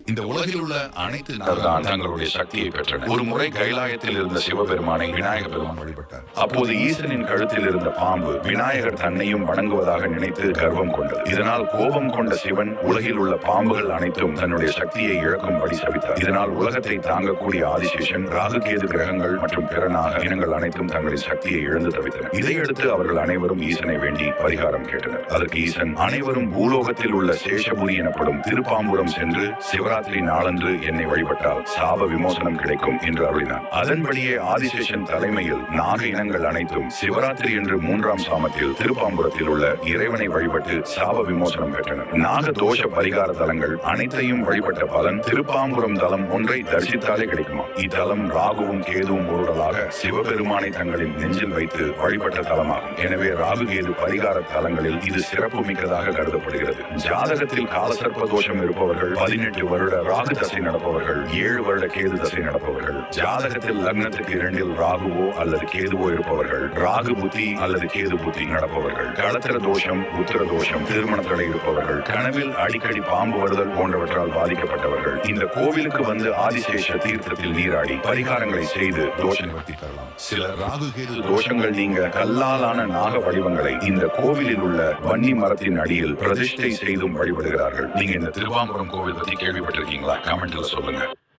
இந்த உலகில் உள்ள அனைத்து நாடுதான் தங்களுடைய சக்தியை பெற்றன. ஒரு முறை கைலாயத்தில் இருந்த சிவபெருமானை விநாயக பெருமான் வழிபட்டார். அப்போது ஈசனின் கழுத்தில் இருந்த பாம்பு விநாயகர் தன்னையும் வணங்குவதாக நினைத்து கர்வம் கொண்டது. இதனால் கோபம் கொண்ட சிவன் உலகில் உள்ள பாம்புகள் அனைத்தும் தன்னுடைய சக்தியை இழக்கும்படி சபித்தார். இதனால் உலகத்தை தாங்கக்கூடிய ஆதிசேஷன், ராகு கேது கிரகங்கள் மற்றும் பிற நாக இனங்கள் அனைத்தும் தங்களின் சக்தியை இழந்து தவித்தனர். இதையடுத்து அவர்கள் அனைவரும் ஈசனை வேண்டி பரிகாரம் கேட்டனர். அதற்கு ஈசன், அனைவரும் பூலோகத்தில் உள்ள சேஷபுரி எனப்படும் திருப்பாம்புரம் சென்று சிவராத்திரி நாளன்று என்னை வழிபட்டால் சாப விமோசனம் கிடைக்கும் என்று அருளினார். அதன்படியே ஆதிசேஷன் தலைமையில் நாக இனங்கள் அனைத்தும் சிவராத்திரி என்று 3ஆம் சாமத்தில் திருப்பாம்புரத்தில் உள்ள இறைவனை வழிபட்டு சாப விமோசனம் பெற்றனர். நாக தோஷ பரிகார தலங்கள் அனைத்தையும் வழிபட்ட பலன் திருப்பாம்புரம் தலம் ஒன்றை தரிசித்தாலே கிடைக்குமா? இத்தலம் ராகுவும் கேதுவும் ஒருவராக சிவபெருமானை தங்களின் நெஞ்சில் வைத்து வழிபட்ட தலமாகும். எனவே ராகு கேது பரிகார தலங்களில் இது சிறப்பு மிக்கதாக கருதப்படுகிறது. ஜாதகத்தில் காலசர்ப்ப தோஷம் இருப்பவர்கள், 18 வருட ராகு தசை நடப்பவர்கள், 7 வருட கேது தசை நடப்பவர்கள், ஜாதகத்தில் லக்னத்துக்கு 2இல் ராகுவோ அல்லது கேதுவோ இருப்பவர்கள், ராகு புத்தி அல்லது கேது புத்தி நடப்பவர்கள், களத்திர தோஷம், உத்திர தோஷம், திருமண தடை இருப்பவர்கள், கனவில் அடிக்கடி பாம்பு வருதல் போன்றவற்றால் பாதிக்கப்பட்டவர்கள் இந்த கோவிலுக்கு வந்து ஆதிசேஷ தீர்த்தத்தில் நீராடி பரிகாரங்களை செய்து தோஷ நிவர்த்தி தரலாம். சில ராகு கேது தோஷங்கள் நீங்க கல்லாலான நாக வடிவங்களை இந்த கோவிலில் உள்ள வன்னி மரத்தின் அடியில் பிரதிஷ்டை செய்தும் வழிபடுகிறார்கள். நீங்க இந்த திருவாம்பரம் கோவில் பத்தி கேள்விப்பட்டிருக்கீங்களா? கமெண்ட்ல சொல்லுங்க.